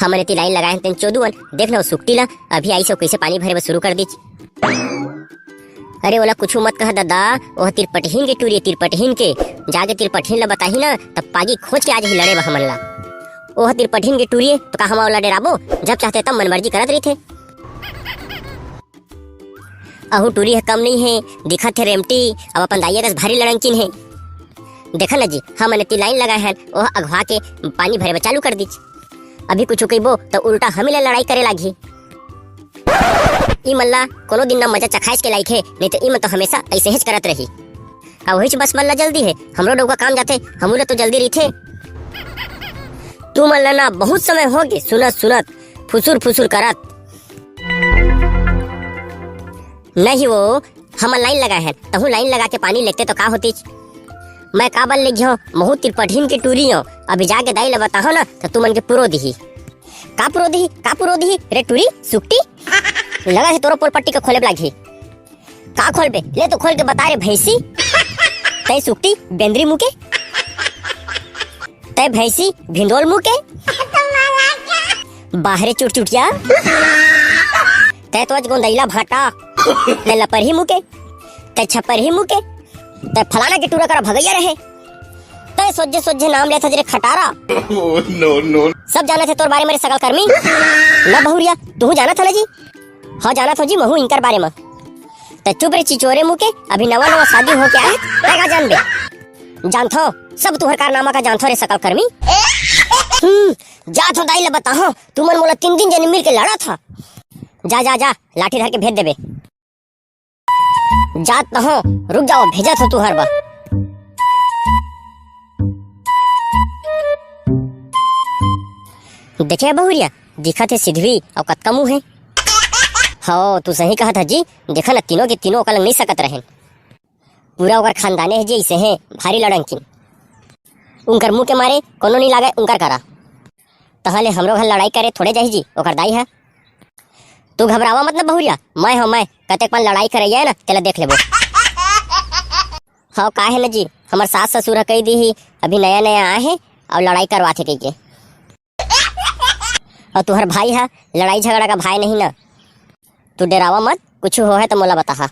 हमने ती लाइन लगाए तेन चोदुअन देख लो सुक्ति ला अभी आई सो कैसे पानी भरे शुरू कर दी। अरे ओला कुछ मत कह दादा, वह तिरपटहीन के टूरी तिरपटहीन के जाके तिरपटहीन ला बताही ना तब पागी खोज के आज ही लड़े हमन ला। ओह तिरपटहीन के टूरी तो का हम ओला डराबो, जब चाहते तब मनमर्जी करत रही थे। अहू टूरी है कम नहीं है, दिखत है रेमटी अब अपन दाइया दस भारी लड़ंकिन है। देखा ना जी हमने ती लाइन लगाए हैं वह अगवा के पानी भरे चालू कर दी। अभी कुछ कहिबो तो उल्टा हमें लड़ाई करे लागी। ई मल्ला कोनो दिन ना मजा चखाइस के लायक है, नहीं तो ई मन तो हमेशा ऐसे ही करत रही। अब वही बस मल्ला जल्दी है, हमरो डोगा काम जाते हमूला तो जल्दी रही थे। तू मल्ला ना बहुत समय हो गए सुनत सुनत फुसुर फुसुर करत। नहीं वो हम लाइन लगाए हैं तहु लाइन लगा के पानी लेते तो का होती। मैं काबल ले गयो महू तिरपटहीन के टूरी हो, अभी जाके दाई ला बताहो ना तो तू मन के पुरो दी का पुरो दी रे टूरी सुक्टी लगा है तोरो पोल पट्टी के खोले लागी का खोल बे ले तो खोल के बता रे भैंसी। तय सुक्टी बेंद्री मुके तय भैंसी भिंडोल मुके बाहरे चुटचुटिया तय तो गोंदैला भाटा तय लपर ही मुके तय छपर ही मुके तय फलाना के टूरा कर भगैया रहे तय सोझे सोझे नाम लेता जरे खटारा। नो सब जाना थे तोर बारे में सकल कर्मी ना बहुरिया तू जाना था ना जी। हाँ जाना था जी महू इनकर बारे में। तय चुप रे चिचोरे मुके अभी नवा नवा शादी हो के आए का जान बे जान थो सब तुहर कारनामा का जान थो रे सकल कर्मी। जा थो दाई ला बताहो तू मन मोला 3 दिन जने मिल के लड़ा था। जा जा जा लाठी धर के भेज देबे जात न हो रुक जाओ भेजा था तू हर बा। देखे बहुरिया दिखा थे सिद्धवी और कतका मुँह है। हाँ तू सही कहा था जी, देखा ना तीनों के तीनों कलंग नहीं सकत रहे। पूरा ओकर खानदाने है जी ऐसे हैं भारी लड़ंकिन। उनकर मुंह के मारे कोनो नहीं लागे उनकर करा तहले हमरो घर लड़ाई करे थोड़े जाही जी ओकर दाई है। तू घबरावा मत ना बहुरिया, मैं हो मैं कतेक पन लड़ाई करे है ना तेला देख लेबो। हाँ का है ना जी हमार सास ससुर कही दी ही अभी नया नया आए हैं और लड़ाई करवाते कही के। और तुहर भाई है लड़ाई झगड़ा का भाई नहीं ना, तू डरावा मत कुछ हो है तो मोला बता।